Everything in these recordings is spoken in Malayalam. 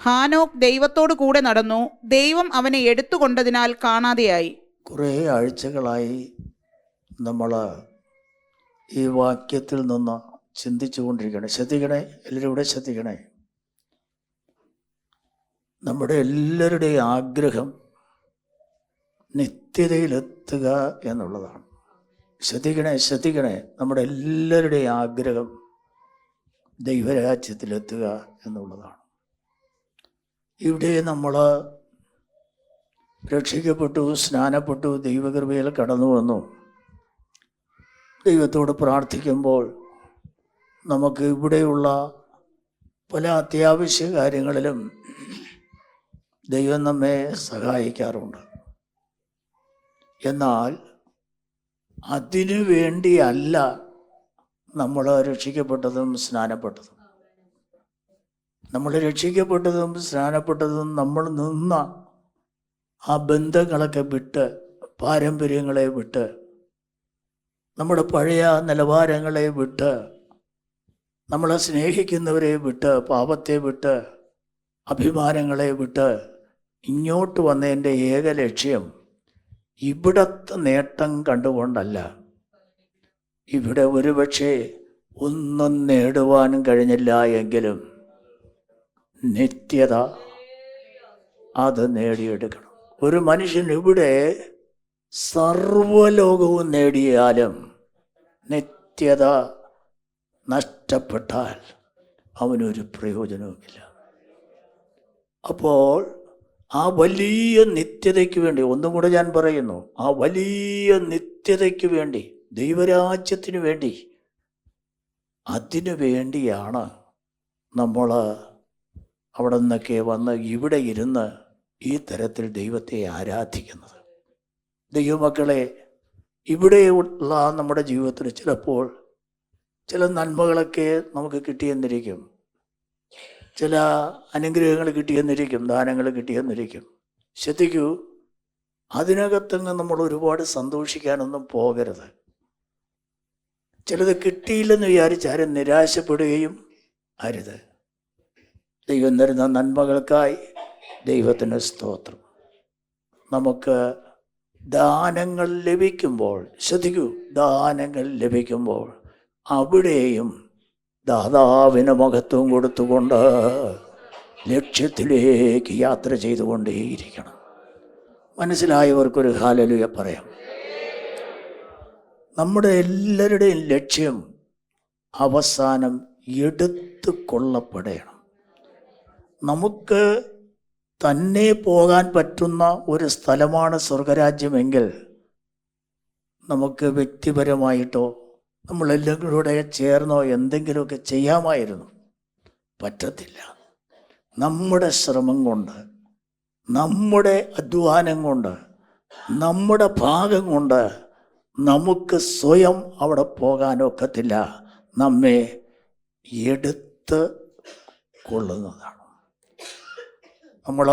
ഹാനോക്ക് ദൈവത്തോടു കൂടെ നടന്നു. ദൈവം അവനെ എടുത്തുകൊണ്ടതിനാൽ കാണാതെയായി. കുറേ ആഴ്ചകളായി നമ്മൾ ഈ വാക്യത്തിൽ നിന്ന് ചിന്തിച്ചു കൊണ്ടിരിക്കണേ. ശ്രദ്ധിക്കണേ, എല്ലാവരും ഇവിടെ ശ്രദ്ധിക്കണേ. നമ്മുടെ എല്ലാവരുടെയും ആഗ്രഹം നിത്യതയിലെത്തുക എന്നുള്ളതാണ്. ശ്രദ്ധിക്കണേ. നമ്മുടെ എല്ലാവരുടെയും ആഗ്രഹം ദൈവരാജ്യത്തിലെത്തുക എന്നുള്ളതാണ്. ഇവിടെ നമ്മൾ രക്ഷിക്കപ്പെട്ടു, സ്നാനപ്പെട്ടു, ദൈവകൃപയിൽ കടന്നു വന്നു. ദൈവത്തോട് പ്രാർത്ഥിക്കുമ്പോൾ നമുക്ക് ഇവിടെയുള്ള പല അത്യാവശ്യ കാര്യങ്ങളിലും ദൈവം നമ്മെ സഹായിക്കാറുണ്ട്. എന്നാൽ അതിനു വേണ്ടിയല്ല നമ്മൾ രക്ഷിക്കപ്പെട്ടതും സ്നാനപ്പെട്ടതും. നമ്മൾ രക്ഷിക്കപ്പെട്ടതും സ്നാനപ്പെട്ടതും നമ്മൾ നിന്ന ആ ബന്ധങ്ങളൊക്കെ വിട്ട്, പാരമ്പര്യങ്ങളെ വിട്ട്, നമ്മുടെ പഴയ നിലവാരങ്ങളെ വിട്ട്, നമ്മളെ സ്നേഹിക്കുന്നവരെ വിട്ട്, പാപത്തെ വിട്ട്, അഭിമാനങ്ങളെ വിട്ട് ഇങ്ങോട്ട് വന്നതിൻ്റെ ഏക ലക്ഷ്യം ഇവിടത്തെ നേട്ടം കണ്ടുകൊണ്ടല്ല. ഇവിടെ ഒരുപക്ഷെ ഒന്നും നേടുവാൻ കഴിഞ്ഞില്ല എങ്കിലും നിത്യത അത് നേടിയെടുക്കണം. ഒരു മനുഷ്യൻ ഇവിടെ സർവ്വലോകവും നേടിയാലും നിത്യത നഷ്ടപ്പെട്ടാൽ അവനൊരു പ്രയോജനവുമില്ല. അപ്പോൾ ആ വലിയ നിത്യതയ്ക്ക് വേണ്ടി, ഒന്നും കൂടെ ഞാൻ പറയുന്നു, ആ വലിയ നിത്യതയ്ക്ക് വേണ്ടി, ദൈവരാജ്യത്തിന് വേണ്ടി, അതിനു വേണ്ടിയാണ് നമ്മൾ അവിടെ നിന്നൊക്കെ വന്ന് ഇവിടെ ഇരുന്ന് ഈ തരത്തിൽ ദൈവത്തെ ആരാധിക്കുന്നത്. ദൈവമക്കളെ, ഇവിടെയുള്ള നമ്മുടെ ജീവിതത്തിൽ ചിലപ്പോൾ ചില നന്മകളൊക്കെ നമുക്ക് കിട്ടിയെന്നിരിക്കും, ചില അനുഗ്രഹങ്ങൾ കിട്ടിയെന്നിരിക്കും, ദാനങ്ങൾ കിട്ടിയെന്നിരിക്കും. ശ്രദ്ധിക്കൂ, അതിനകത്തങ്ങ് നമ്മൾ ഒരുപാട് സന്തോഷിക്കാനൊന്നും പോകരുത്. ചിലത് കിട്ടിയില്ലെന്ന് വിചാരിച്ച് ആരും നിരാശപ്പെടുകയും അരുത്. ദൈവം തരുന്ന നന്മകൾക്കായി ദൈവത്തിന് സ്തോത്രം. നമുക്ക് ദാനങ്ങൾ ലഭിക്കുമ്പോൾ, ശ്രദ്ധിക്കൂ, ദാനങ്ങൾ ലഭിക്കുമ്പോൾ അവിടെയും ദാതാവിന് മഹത്വം കൊടുത്തുകൊണ്ട് ലക്ഷ്യത്തിലേക്ക് യാത്ര ചെയ്തുകൊണ്ടേയിരിക്കണം. മനസ്സിലായവർക്കൊരു ഹല്ലേലൂയ പറയാം. നമ്മുടെ എല്ലാവരുടെയും ലക്ഷ്യം അവസാനം എടുത്തു കൊള്ളപ്പെടണം. നമുക്ക് തന്നെ പോകാൻ പറ്റുന്ന ഒരു സ്ഥലമാണ് സ്വർഗരാജ്യമെങ്കിൽ നമുക്ക് വ്യക്തിപരമായിട്ടോ നമ്മളെല്ലാം കൂടെ ചേർന്നോ എന്തെങ്കിലുമൊക്കെ ചെയ്യാമായിരുന്നു. പറ്റത്തില്ല. നമ്മുടെ ശ്രമം കൊണ്ട്, നമ്മുടെ അധ്വാനം കൊണ്ട്, നമ്മുടെ ഭാഗം കൊണ്ട് നമുക്ക് സ്വയം അവിടെ പോകാനൊക്കത്തില്ല. നമ്മെ എടുത്ത് കൊള്ളുന്നതാണ്. നമ്മൾ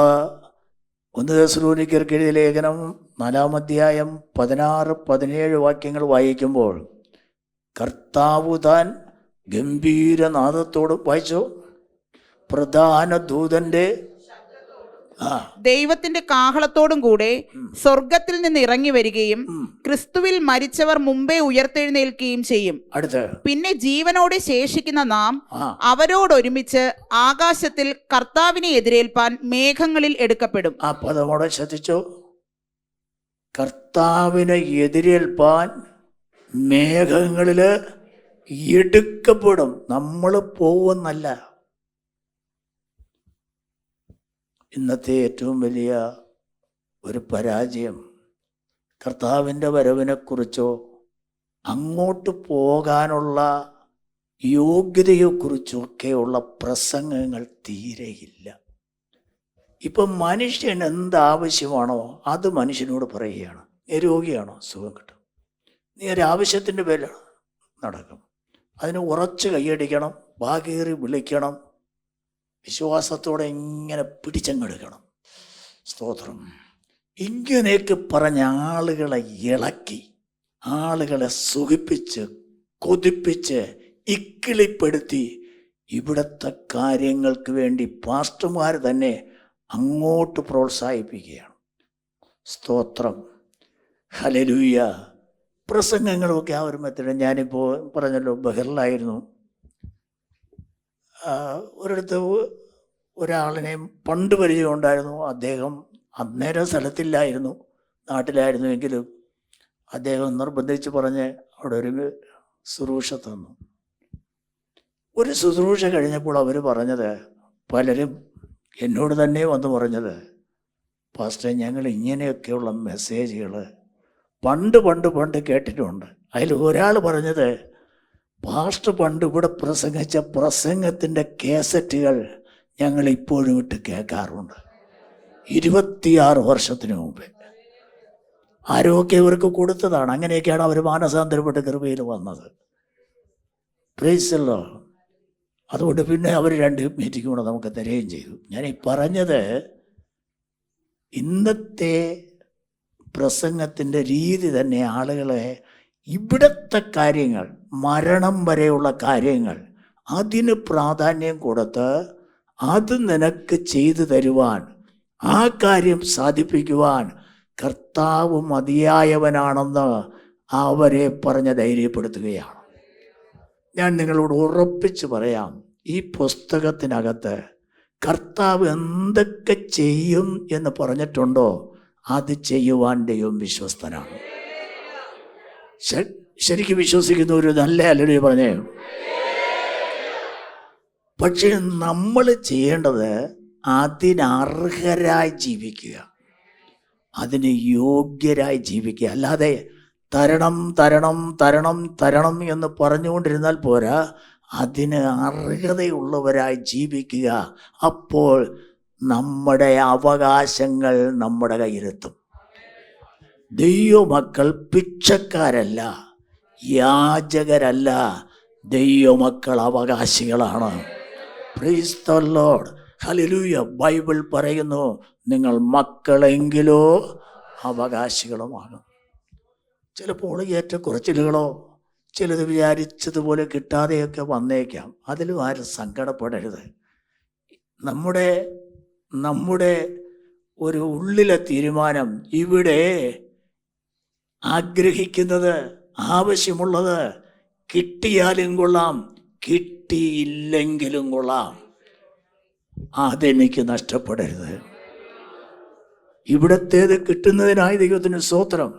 1 തെസ്സലോനിക്കർക്ക് എഴുതിയ ലേഖനം 4-ാം അധ്യായം 16-17 വാക്യങ്ങൾ വായിക്കുമ്പോൾ കർത്താവ് താൻ ഗംഭീരനാദത്തോട് വായിച്ചു, പ്രധാന ദൂതന്റെ ദൈവത്തിന്റെ കാഹളത്തോടും കൂടെ സ്വർഗത്തിൽ നിന്ന് ഇറങ്ങി വരികയും ക്രിസ്തുവിൽ മരിച്ചവർ മുമ്പേ ഉയർത്തെഴുന്നേൽക്കുകയും ചെയ്യും. പിന്നെ ജീവനോടെ ശേഷിക്കുന്ന നാം അവരോടൊരുമിച്ച് ആകാശത്തിൽ കർത്താവിനെ എതിരേൽപ്പാൻ മേഘങ്ങളിൽ എടുക്കപ്പെടും. ആ പദമോടെ ശ്രദ്ധിച്ചോ. കർത്താവിനെ എതിരേൽപ്പാൻ മേഘങ്ങളിൽ എടുക്കപ്പെടും. നമ്മൾ പോവുന്നല്ല. ഇന്നത്തെ ഏറ്റവും വലിയ ഒരു പരാജയം കർത്താവിൻ്റെ വരവിനെക്കുറിച്ചോ അങ്ങോട്ട് പോകാനുള്ള യോഗ്യതയെക്കുറിച്ചോ ഒക്കെയുള്ള പ്രസംഗങ്ങൾ തീരെയില്ല. ഇപ്പം മനുഷ്യൻ എന്താവശ്യമാണോ അത് മനുഷ്യനോട് പറയുകയാണ്. നീ രോഗിയാണോ? സുഖം കിട്ടും. നീ ഒരാവശ്യത്തിൻ്റെ പേരിൽ നടക്കും. അതിന് ഉറച്ച് കൈയടിക്കണം, വാകേറി വിളിക്കണം, വിശ്വാസത്തോടെ ഇങ്ങനെ പിടിച്ചെടുക്കണം. സ്തോത്രം. ഇങ്ങനെയൊക്കെ പറഞ്ഞ ആളുകളെ ഇളക്കി, ആളുകളെ സുഖിപ്പിച്ച്, കൊതിപ്പിച്ച്, ഇക്കിളിപ്പെടുത്തി ഇവിടുത്തെ കാര്യങ്ങൾക്ക് വേണ്ടി പാസ്റ്റർമാർ തന്നെ അങ്ങോട്ട് പ്രോത്സാഹിപ്പിക്കുകയാണ്. സ്തോത്രം, ഹല്ലേലൂയ. പ്രസംഗങ്ങളുമൊക്കെ ആ ഒരു മെത്തേഡ്. ഞാനിപ്പോൾ പറഞ്ഞല്ലോ, ബഹറിലായിരുന്നു. ഒരിടത്ത് ഒരാളിനെ പണ്ട് പരിചയമുണ്ടായിരുന്നു. അദ്ദേഹം അന്നേരം സ്ഥലത്തില്ലായിരുന്നു, നാട്ടിലായിരുന്നുവെങ്കിലും അദ്ദേഹം നിർബന്ധിച്ച് പറഞ്ഞ് അവിടെ ഒരു ശുശ്രൂഷ തന്നു. ഒരു ശുശ്രൂഷ കഴിഞ്ഞപ്പോൾ അവർ പറഞ്ഞത്, പലരും എന്നോട് തന്നെ വന്ന് പറഞ്ഞത്, പാസ്റ്റർ, ഞങ്ങൾ ഇങ്ങനെയൊക്കെയുള്ള മെസ്സേജുകൾ പണ്ട് കേട്ടിട്ടുണ്ട്. അതിൽ ഒരാൾ പറഞ്ഞത്, പാസ്റ്റർ പണ്ട് ഇവിടെ പ്രസംഗിച്ച പ്രസംഗത്തിൻ്റെ കേസറ്റുകൾ ഞങ്ങൾ ഇപ്പോഴും ഇട്ട് കേൾക്കാറുണ്ട്. 26 വർഷത്തിന് മുമ്പേ ആരോഗ്യം ഇവർക്ക് കൊടുത്തതാണ്. അങ്ങനെയൊക്കെയാണ് അവർ മാനസാന്തരപ്പെട്ട് കൃപയിൽ വന്നത്. Price the Lord. അതുകൊണ്ട് പിന്നെ അവർ 2 മീറ്റിംഗ് കൂടെ നമുക്ക് തരുകയും ചെയ്തു. ഞാൻ ഈ പറഞ്ഞത്, ഇന്നത്തെ പ്രസംഗത്തിൻ്റെ രീതി തന്നെ ആളുകളെ ഇവിടുത്തെ കാര്യങ്ങൾ, മരണം വരെയുള്ള കാര്യങ്ങൾ, അതിന് പ്രാധാന്യം കൊടുത്ത് അത് നിനക്ക് ചെയ്തു തരുവാൻ, ആ കാര്യം സാധിപ്പിക്കുവാൻ കർത്താവ് മതിയായവനാണെന്ന് അവരെ പറഞ്ഞ് ധൈര്യപ്പെടുത്തുകയാണ്. ഞാൻ നിങ്ങളോട് ഉറപ്പിച്ച് പറയാം, ഈ പുസ്തകത്തിനകത്ത് കർത്താവ് എന്തൊക്കെ ചെയ്യും എന്ന് പറഞ്ഞിട്ടുണ്ടോ അത് ചെയ്യുവാൻ ദൈവം വിശ്വസ്തനാണ്. ശരിക്കും വിശ്വസിക്കുന്ന ഒരു നല്ല ഹല്ലേലൂയ പറഞ്ഞേ. പക്ഷേ നമ്മൾ ചെയ്യേണ്ടത് അതിനർഹരായി ജീവിക്കുക, അതിന് യോഗ്യരായി ജീവിക്കുക. അല്ലാതെ തരണം തരണം തരണം തരണം എന്ന് പറഞ്ഞുകൊണ്ടിരുന്നാൽ പോരാ, അതിന് അർഹതയുള്ളവരായി ജീവിക്കുക. അപ്പോൾ നമ്മുടെ അവകാശങ്ങൾ നമ്മുടെ കയ്യിലെത്തും. ദൈവമക്കൾ പിച്ചക്കാരല്ല, യാചകരല്ല, ദൈവമക്കൾ അവകാശികളാണ്. പ്രൈസ് ദി ലോർഡ്, ഹല്ലേലൂയ. ബൈബിൾ പറയുന്നു, നിങ്ങൾ മക്കളെങ്കിലോ അവകാശികളുമാണ്. ചിലപ്പോൾ ഏറ്റക്കുറച്ചിലുകളോ ചിലത് വിചാരിച്ചതുപോലെ കിട്ടാതെയൊക്കെ വന്നേക്കാം. അതിലും ആരും സങ്കടപ്പെടരുത്. നമ്മുടെ ഒരു ഉള്ളിലെ തീരുമാനം, ഇവിടെ ആഗ്രഹിക്കുന്നത്, ആവശ്യമുള്ളത് കിട്ടിയാലും കൊള്ളാം, കിട്ടിയില്ലെങ്കിലും കൊള്ളാം, അതെനിക്ക് നഷ്ടപ്പെടരുത്. ഇവിടത്തേത് കിട്ടുന്നതിനായി ദൈവത്തിന് സ്തോത്രം,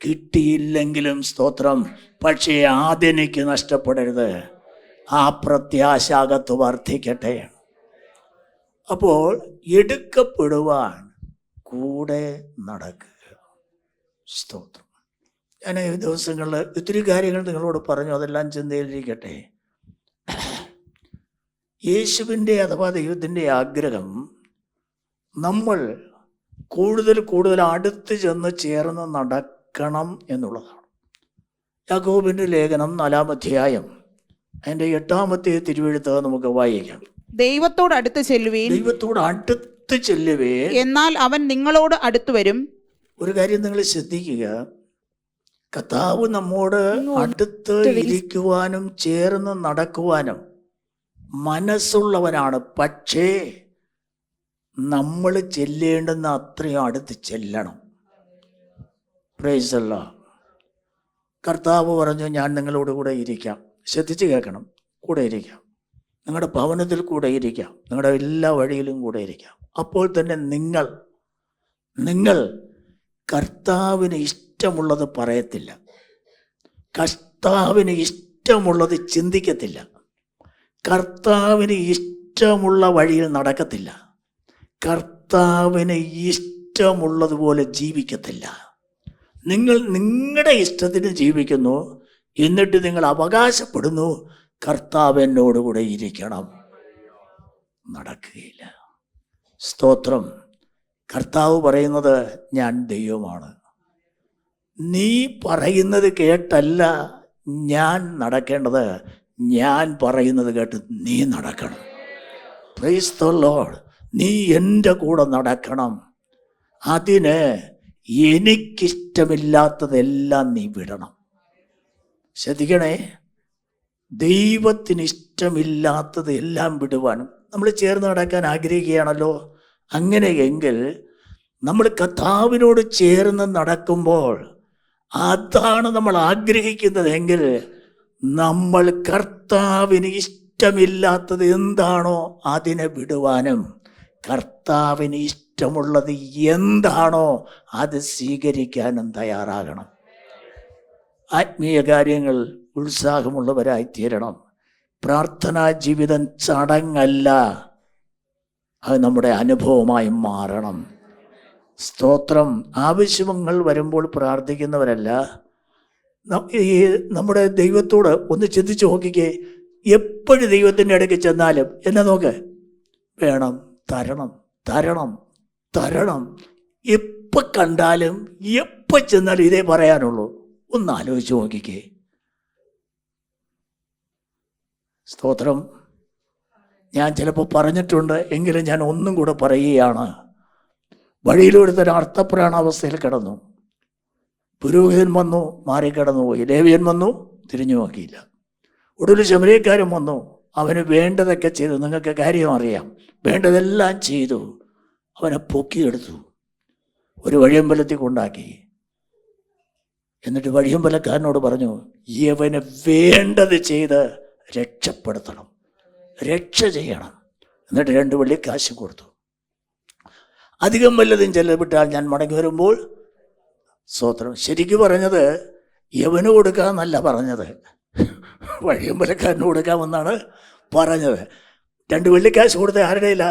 കിട്ടിയില്ലെങ്കിലും സ്തോത്രം, പക്ഷേ അതെനിക്ക് നഷ്ടപ്പെടരുത്. ആ പ്രത്യാശ അകത്ത് വർദ്ധിക്കട്ടെ. അപ്പോൾ എടുക്കപ്പെടുവാൻ കൂടെ നടക്കുക. സ്തോത്രം. ഞാൻ ഈ ദിവസങ്ങളിൽ ഒത്തിരി കാര്യങ്ങൾ നിങ്ങളോട് പറഞ്ഞു, അതെല്ലാം ചിന്തയിലിരിക്കട്ടെ. യേശുവിൻ്റെ അഥവാ ദൈവത്തിൻ്റെ ആഗ്രഹം നമ്മൾ കൂടുതൽ അടുത്ത് ചെന്ന് ചേർന്ന് നടക്കണം എന്നുള്ളതാണ്. യാക്കോബിൻ്റെ ലേഖനം 4-ാം അധ്യായം അതിൻ്റെ 8-ാമത്തെ തിരുവെഴുത്ത് നമുക്ക് വായിക്കാം. ദൈവത്തോട് അടുത്ത് ചെല്ലുവീൻ, ദൈവത്തോട് അടുത്ത് ചെല്ലുവേ, എന്നാൽ അവൻ നിങ്ങളോട് അടുത്ത് വരും. ഒരു കാര്യം നിങ്ങൾ ശ്രദ്ധിക്കുക, കർത്താവ് നമ്മോട് അടുത്ത് ഇരിക്കുവാനും ചേർന്ന് നടക്കുവാനും മനസ്സുള്ളവനാണ്. പക്ഷേ നമ്മൾ ചെല്ലേണ്ടുന്ന അത്രയും അടുത്ത് ചെല്ലണം. Price the Lord. കർത്താവ് പറഞ്ഞു, ഞാൻ നിങ്ങളോട് കൂടെ ഇരിക്കാം. ശ്രദ്ധിച്ച് കേൾക്കണം, കൂടെ ഇരിക്കാം. നിങ്ങളുടെ ഭവനത്തിൽ കൂടെ ഇരിക്കാം, നിങ്ങളുടെ എല്ലാ വഴിയിലും കൂടെ ഇരിക്കാം. അപ്പോൾ തന്നെ നിങ്ങൾ കർത്താവിന് ഇഷ്ടമുള്ളത് പറയത്തില്ല, കർത്താവിന് ഇഷ്ടമുള്ളത് ചിന്തിക്കത്തില്ല, കർത്താവിന് ഇഷ്ടമുള്ള വഴിയിൽ നടക്കത്തില്ല, കർത്താവിന് ഇഷ്ടമുള്ളതുപോലെ ജീവിക്കത്തില്ല. നിങ്ങൾ നിങ്ങളുടെ ഇഷ്ടത്തിന് ജീവിക്കുന്നു, എന്നിട്ട് നിങ്ങൾ അവകാശപ്പെടുന്നു കർത്താവ് എന്നോടുകൂടെ ഇരിക്കണം. നടക്കുകയില്ല. സ്തോത്രം. കർത്താവ് പറയുന്നത്, ഞാൻ ദൈവമാണ്. നീ പറയുന്നത് കേട്ടല്ല ഞാൻ നടക്കേണ്ടത്, ഞാൻ പറയുന്നത് കേട്ട് നീ നടക്കണം. Price the Lord. നീ എൻ്റെ കൂടെ നടക്കണം. അതിന് എനിക്കിഷ്ടമില്ലാത്തതെല്ലാം നീ വിടണം. ശ്രദ്ധിക്കണേ, ദൈവത്തിന് ഇഷ്ടമില്ലാത്തത് എല്ലാം വിടുവാനും നമ്മൾ ചേർന്ന് നടക്കാൻ ആഗ്രഹിക്കുകയാണല്ലോ. അങ്ങനെയെങ്കിൽ നമ്മൾ കർത്താവിനോട് ചേർന്ന് നടക്കുമ്പോൾ, അതാണ് നമ്മൾ ആഗ്രഹിക്കുന്നതെങ്കിൽ, നമ്മൾ കർത്താവിന് ഇഷ്ടമില്ലാത്തത് എന്താണോ അതിനെ വിടുവാനും, കർത്താവിന് ഇഷ്ടമുള്ളത് എന്താണോ അത് സ്വീകരിക്കാനും തയ്യാറാകണം. ആത്മീയ കാര്യങ്ങൾ ഉത്സാഹമുള്ളവരായിത്തീരണം. പ്രാർത്ഥനാ ജീവിതം ചടങ്ങല്ല, അത് നമ്മുടെ അനുഭവമായി മാറണം. സ്തോത്രം. ആവശ്യങ്ങൾ വരുമ്പോൾ പ്രാർത്ഥിക്കുന്നവരല്ല. നമ്മുടെ ദൈവത്തോട് ഒന്ന് ചിന്തിച്ച് നോക്കിക്കേ. എപ്പോഴും ദൈവത്തിൻ്റെ ഇടയ്ക്ക് ചെന്നാലും എന്നെ നോക്ക്, വേണം, തരണം, തരണം, തരണം. എപ്പോൾ കണ്ടാലും എപ്പോൾ ചെന്നാലും ഇതേ പറയാനുള്ളൂ. ഒന്ന് ആലോചിച്ച് നോക്കിക്കേ. സ്തോത്രം. ഞാൻ ചിലപ്പോൾ പറഞ്ഞിട്ടുണ്ട്, എങ്കിലും ഞാൻ ഒന്നും കൂടെ പറയുകയാണ്. വഴിയിലൊരുത്തൻ അർത്ഥപ്രാണാവസ്ഥയിൽ കിടന്നു. പുരോഹിതൻ വന്നു, മാറിക്കിടന്നു പോയി. ലേവ്യൻ വന്നു, തിരിഞ്ഞു നോക്കിയില്ല. ഒടുവിൽ ശമരിയക്കാരൻ വന്നു, അവന് വേണ്ടതൊക്കെ ചെയ്തു. നിങ്ങൾക്ക് കാര്യം അറിയാം, വേണ്ടതെല്ലാം ചെയ്തു. അവനെ പൊക്കിയെടുത്തു, ഒരു വഴിയമ്പലത്തിൽ കൊണ്ടാക്കി. എന്നിട്ട് വഴിയമ്പലക്കാരനോട് പറഞ്ഞു, ഇവന് വേണ്ടത് ചെയ്ത് രക്ഷപ്പെടുത്തണം, രക്ഷ ചെയ്യണം. എന്നിട്ട് 2 വെള്ളി കാശ് കൊടുത്തു. അധികം വല്ലതും ചെലവിട്ടാൽ ഞാൻ മടങ്ങി വരുമ്പോൾ, സ്തോത്രം. ശരിക്കും പറഞ്ഞത് യവന് കൊടുക്കാമെന്നല്ല പറഞ്ഞത്, വഴിയമ്പലക്കാരന് കൊടുക്കാമെന്നാണ് പറഞ്ഞത്. 2 വെള്ളിക്കാശ് കൊടുത്ത ആരുടെ കയ്യില?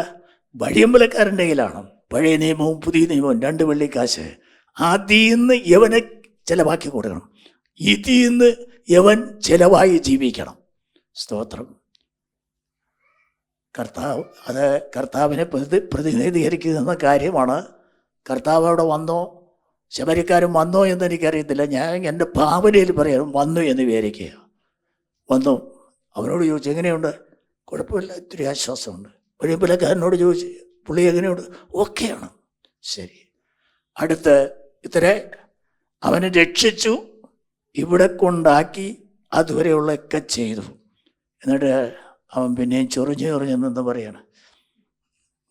വഴിയമ്പലക്കാരൻ്റെ കയ്യിലാണ്. പഴയ നിയമവും പുതിയ നിയമവും 2 വെള്ളിക്കാശ്. അതിൽ നിന്ന് യവനെ ചിലവാക്കി കൊടുക്കണം, ഇതിൽ നിന്ന് യവൻ ചിലവായി ജീവിക്കണം. സ്തോത്രം. കർത്താവ് അത് കർത്താവിനെ പ്രതിനിധീകരിക്കുന്ന കാര്യമാണ്. കർത്താവ് അവിടെ വന്നോ, ശബരിക്കാരൻ വന്നോ എന്ന് എനിക്കറിയത്തില്ല. ഞാൻ എൻ്റെ ഭാവനയിൽ പറയാം, വന്നു എന്ന് വിചാരിക്കുക. വന്നു. അവനോട് ചോദിച്ചു, എങ്ങനെയുണ്ട്? കുഴപ്പമില്ല, ഇത്തിരി ആശ്വാസമുണ്ട്. വഴിയമ്പലക്കാരനോട് ചോദിച്ചു, പുള്ളി എങ്ങനെയുണ്ട്? ഓക്കെയാണ്. ശരി. അടുത്ത് ഇത്രേ അവനെ രക്ഷിച്ചു, ഇവിടെ കൊണ്ടാക്കി, അതുവരെയുള്ളതൊക്കെ ചെയ്തു. എന്നിട്ട് അവൻ പിന്നെയും ചൊറിഞ്ഞ് നിന്ന് പറയണം,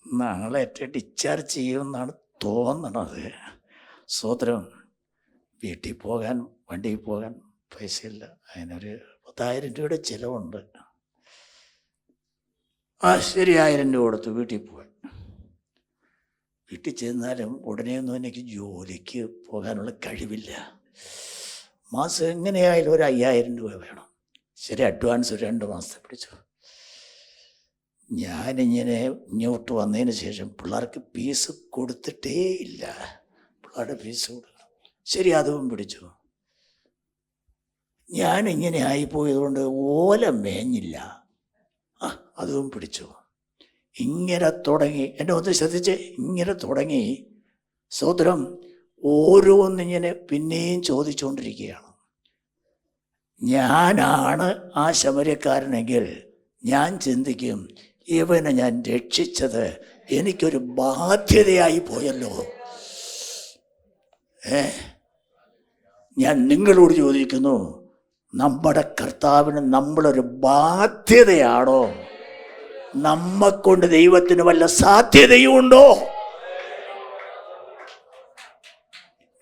നാളെ ഡിസ്ചാർജ് ചെയ്യുമെന്നാണ് തോന്നണത്. സ്തോത്രം. വീട്ടിൽ പോകാൻ, വണ്ടിയിൽ പോകാൻ പൈസയില്ല. അതിനൊരു 10,000 രൂപയുടെ ചിലവുണ്ട്. ശരി, 1000 രൂപ കൊടുത്തു വീട്ടിൽ പോകാൻ. വീട്ടിൽ ചെന്നാലും ഉടനെയൊന്നും എനിക്ക് ജോലിക്ക് പോകാനുള്ള കഴിവില്ല. മാസം എങ്ങനെയായാലും ഒരു 5,000 രൂപ വേണം. ശരി, അഡ്വാൻസ് ഒരു 2 മാസത്തെ പിടിച്ചു. ഞാനിങ്ങനെ ഇങ്ങോട്ട് വന്നതിന് ശേഷം പിള്ളേർക്ക് ഫീസ് കൊടുത്തിട്ടേ ഇല്ല. പിള്ളേരുടെ ഫീസ് കൊടുക്കണം. ശരി, അതും പിടിച്ചു. ഞാനിങ്ങനെ ആയിപ്പോയതുകൊണ്ട് ഓല മേഞ്ഞില്ല. അതും പിടിച്ചു. ഇങ്ങനെ തുടങ്ങി. എന്നെ ഒന്ന് ശ്രദ്ധിച്ച്, ഇങ്ങനെ തുടങ്ങി. സ്തോത്രം. ഓരോന്നിങ്ങനെ പിന്നെയും ചോദിച്ചുകൊണ്ടിരിക്കുകയാണ്. ഞാനാണ് ആ ശമര്യക്കാരനെങ്കിൽ ഞാൻ ചിന്തിക്കും, ഇവനെ ഞാൻ രക്ഷിച്ചത് എനിക്കൊരു ബാധ്യതയായി പോയല്ലോ. ഞാൻ നിങ്ങളോട് ചോദിക്കുന്നു, നമ്മുടെ കർത്താവിന് നമ്മളൊരു ബാധ്യതയാണോ? നമ്മെക്കൊണ്ട് ദൈവത്തിന് വല്ല സാധ്യതയുണ്ടോ?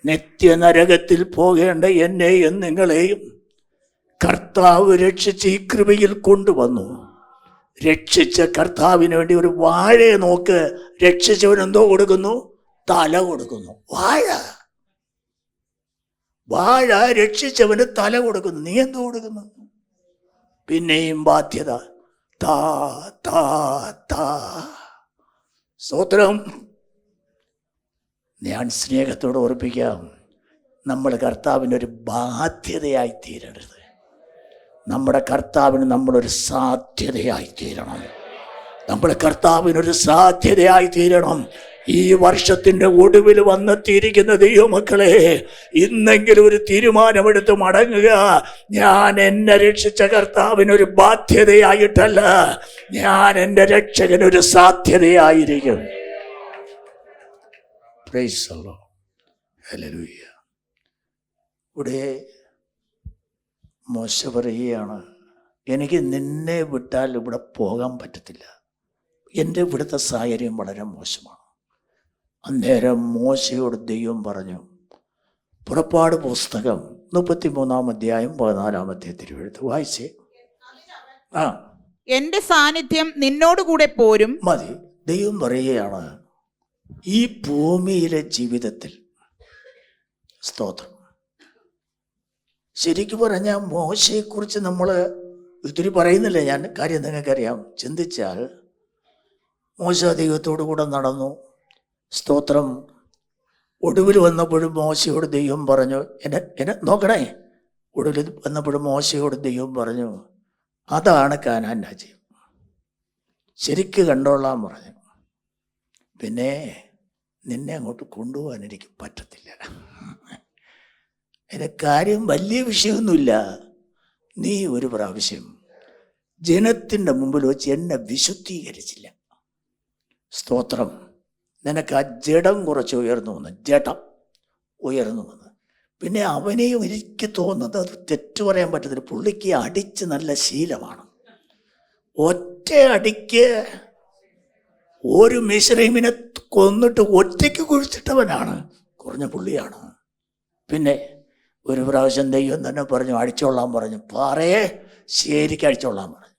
നിത്യനരകത്തിൽ പോകേണ്ട എന്നെയും നിങ്ങളെയും കർത്താവ് രക്ഷിച്ച് ഈ കൃപയിൽ കൊണ്ടുവന്നു. രക്ഷിച്ച കർത്താവിന് വേണ്ടി ഒരു വാഴയെ നോക്ക്. രക്ഷിച്ചവൻ എന്തോ കൊടുക്കുന്നു? തല കൊടുക്കുന്നു. വാഴ രക്ഷിച്ചവന് തല കൊടുക്കുന്നു. നീ എന്തോ കൊടുക്കുന്നു? പിന്നെയും ബാധ്യത. താ താ താ. സ്തോത്രം. ഞാൻ സ്നേഹത്തോടെ ഓർപ്പിക്കാം, നമ്മൾ കർത്താവിനൊരു ബാധ്യതയായി തീരരുത്. നമ്മുടെ കർത്താവിന് നമ്മളൊരു സാധ്യതയായി തീരണം. നമ്മുടെ കർത്താവിനൊരു സാധ്യതയായി തീരണം. ഈ വർഷത്തിൻ്റെ ഒടുവിൽ വന്നെത്തിയിരിക്കുന്ന ദൈവമക്കളെ, ഇന്നെങ്കിലും ഒരു തീരുമാനമെടുത്ത് മടങ്ങുക. ഞാൻ എന്നെ രക്ഷിച്ച കർത്താവിനൊരു ബാധ്യതയായിട്ടല്ല, ഞാൻ എൻ്റെ രക്ഷകനൊരു സാധ്യതയായിരിക്കും. Praise the Lord. ഹല്ലേലൂയ. ഇവിടെ മോശ പറയുകയാണ്, എനിക്ക് നിന്നെ വിട്ടാൽ ഇവിടെ പോകാൻ പറ്റത്തില്ല, എൻ്റെ ഇവിടുത്തെ സാഹചര്യം വളരെ മോശമാണ്. അന്നേരം മോശയോട് ദൈവം പറഞ്ഞു, പുറപ്പാട് പുസ്തകം 33-ാം അധ്യായം 14-ാമത്തെ തിരുവെഴുത്ത് വായിച്ചേ. ആ, എന്റെ സാന്നിധ്യം നിന്നോടുകൂടെ പോരും. മതി. ദൈവം പറയുകയാണ്, ഈ ഭൂമിയിലെ ജീവിതത്തിൽ സ്തോത്രം. ശരിക്കും പറഞ്ഞാൽ മോശയെക്കുറിച്ച് നമ്മൾ ഒത്തിരി പറയുന്നില്ല, ഞാൻ കാര്യം നിങ്ങൾക്കറിയാം. ചിന്തിച്ചാൽ മോശ ദൈവത്തോടു കൂടെ നടന്നു, സ്തോത്രം. ഒടുവിൽ വന്നപ്പോഴും മോശയോട് ദൈവം പറഞ്ഞു, എന്നെ നോക്കണേ, ഒടുവിൽ വന്നപ്പോഴും മോശയോട് ദൈവം പറഞ്ഞു, അതാണ് കാനാൻ രാജ്യം, ശരിക്ക് കണ്ടോളാൻ പറഞ്ഞു. പിന്നെ നിന്നെ അങ്ങോട്ട് കൊണ്ടുപോകാൻ എനിക്ക് പറ്റത്തില്ല. അതിൻ്റെ കാര്യം വലിയ വിഷയമൊന്നുമില്ല. നീ ഒരു പ്രാവശ്യം ജനത്തിൻ്റെ മുമ്പിൽ വെച്ച് എന്നെ വിശുദ്ധീകരിച്ചില്ല, സ്തോത്രം. നിനക്ക് ആ ജഡം കുറച്ച് ഉയർന്നു വന്നു, ജഡം ഉയർന്നു വന്നു. പിന്നെ അവനെയും എനിക്ക് തോന്നുന്നത്, അത് തെറ്റു പറയാൻ പറ്റത്തില്ല, പുള്ളിക്ക് അടിച്ച് നല്ല ശീലമാണ്. ഒറ്റ അടിക്ക് ഒരു മിശ്രൈമിനെ കൊന്നിട്ട് ഒറ്റയ്ക്ക് കുഴിച്ചിട്ടവനാണ്, കുറഞ്ഞ പുള്ളിയാണ്. പിന്നെ ഒരു പ്രാവശ്യം ദൈവം തന്നെ പറഞ്ഞു, അടിച്ചോളാൻ പറഞ്ഞു, പാറയെ ശരിക്ക് അടിച്ചോളാൻ പറഞ്ഞു.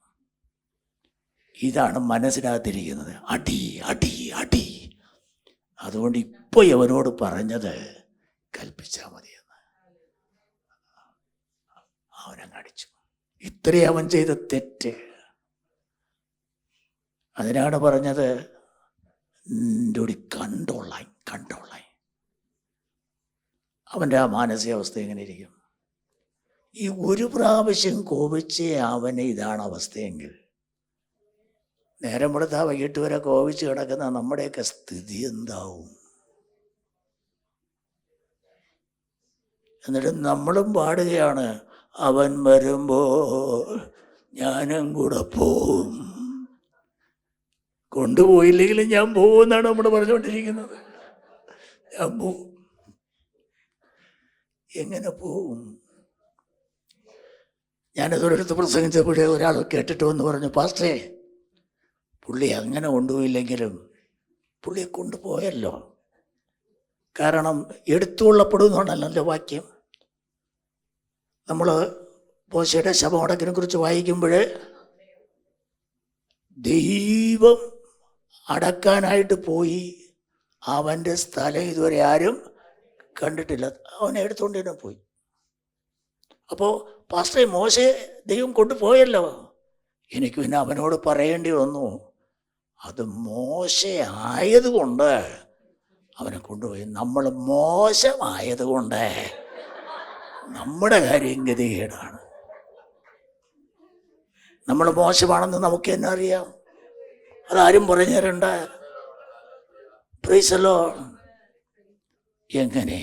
ഇതാണ് മനസ്സിനകത്തിരിക്കുന്നത്, അടി അടി അടി. അതുകൊണ്ട് ഇപ്പോൾ അവനോട് പറഞ്ഞത് കൽപ്പിച്ചാൽ മതിയെന്ന്. അവനങ്ങ് അടിച്ചു. ഇത്രയും അവൻ ചെയ്ത തെറ്റ്. അതിനാണ് പറഞ്ഞത്, എൻ്റെ കൂടി കണ്ടോളാൻ. അവൻ്റെ ആ മാനസികാവസ്ഥ എങ്ങനെ ഇരിക്കും? ഈ ഒരു പ്രാവശ്യം കോപിച്ച് അവന് ഇതാണ് അവസ്ഥയെങ്കിൽ, നേരം കൊടുത്താൽ വൈകിട്ട് വരെ കോപിച്ച് കിടക്കുന്ന നമ്മുടെയൊക്കെ സ്ഥിതി എന്താവും? എന്നിട്ട് നമ്മളും പാടുകയാണ്, അവൻ വരുമ്പോൾ ഞാനും കൂടെ പോവും. കൊണ്ടുപോയില്ലെങ്കിലും ഞാൻ പോകുമെന്നാണ് നമ്മൾ പറഞ്ഞുകൊണ്ടിരിക്കുന്നത്. ഞാൻ പോവും. എങ്ങനെ പോവും? ഞാനതൊരിടത്ത് പ്രസംഗിച്ചപ്പോഴേ ഒരാൾ കേട്ടിട്ട് വന്ന് പറഞ്ഞു, പാസ്റ്റേ, പുള്ളി അങ്ങനെ കൊണ്ടുപോയില്ലെങ്കിലും പുള്ളിയെ കൊണ്ടുപോയല്ലോ. കാരണം എടുത്തുകൊള്ളപ്പെടുന്നുണ്ടല്ലോ വാക്യം. നമ്മൾ മോശയുടെ ശവമടക്കിനെ കുറിച്ച് വായിക്കുമ്പോൾ ദൈവം അടക്കാനായിട്ട് പോയി, അവൻ്റെ സ്ഥലം ഇതുവരെ ആരും കണ്ടിട്ടില്ല, അവനെ എടുത്തുകൊണ്ട് തന്നെ പോയി. അപ്പോൾ പാസ്റ്ററെ, മോശെ ദൈവം കൊണ്ടുപോയല്ലോ. എനിക്ക് പിന്നെ അവനോട് പറയേണ്ടി വന്നു, അത് മോശ ആയതുകൊണ്ട് അവനെ കൊണ്ടുപോയി. നമ്മൾ മോശമായതുകൊണ്ട് നമ്മുടെ കാര്യം ഗതികേടാണ്. നമ്മൾ മോശമാണെന്ന് നമുക്ക് തന്നെ അറിയാം, അതാരും പറഞ്ഞു തരണ്ട. Price the Lord. എങ്ങനെ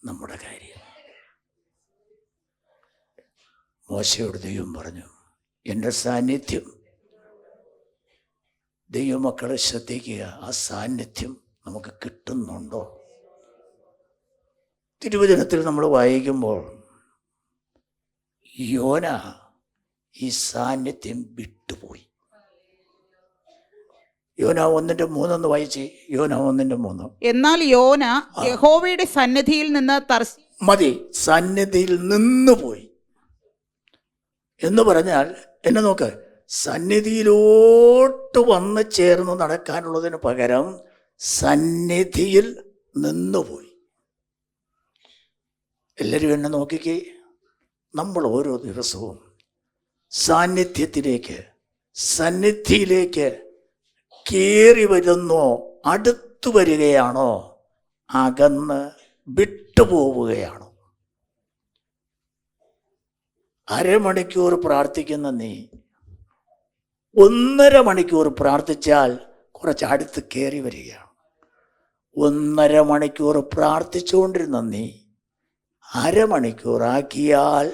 നമ്മുടെ കാര്യം? മോശയോട് ദൈവം പറഞ്ഞു, എൻ്റെ സാന്നിധ്യം, ദൈവമക്കളെ ശ്രദ്ധിക്കുക, ആ സാന്നിധ്യം നമുക്ക് കിട്ടുന്നുണ്ടോ? തിരുവചനത്തിൽ നമ്മൾ വായിക്കുമ്പോൾ യോന ഈ സാന്നിധ്യം വിട്ടുപോയി. യോന 1:3 വായിച്ച്. യോന 1:3. എന്നാൽ യോന യഹോവയുടെ സന്നിധിയിൽ നിന്ന് മതി, സന്നിധിയിൽ നിന്നുപോയി എന്ന് പറഞ്ഞാൽ എന്നെ നോക്ക്, സന്നിധിയിലോട്ട് വന്ന് ചേർന്ന് നടക്കാനുള്ളതിന് പകരം സന്നിധിയിൽ നിന്നുപോയി. എല്ലാവരും എന്നെ നോക്കിക്കേ, നമ്മൾ ഓരോ ദിവസവും സന്നിധിയിലേക്ക് കയറി വരുന്നോ, അടുത്തു വരികയാണോ, അകന്ന് വിട്ടുപോവുകയാണോ? അരമണിക്കൂർ പ്രാർത്ഥിക്കുന്ന നീ 1.5 മണിക്കൂർ പ്രാർത്ഥിച്ചാൽ കുറച്ച് അടുത്ത് കയറി വരികയാണ്. 1.5 മണിക്കൂർ പ്രാർത്ഥിച്ചുകൊണ്ടിരുന്ന നീ അരമണിക്കൂറാക്കിയാൽ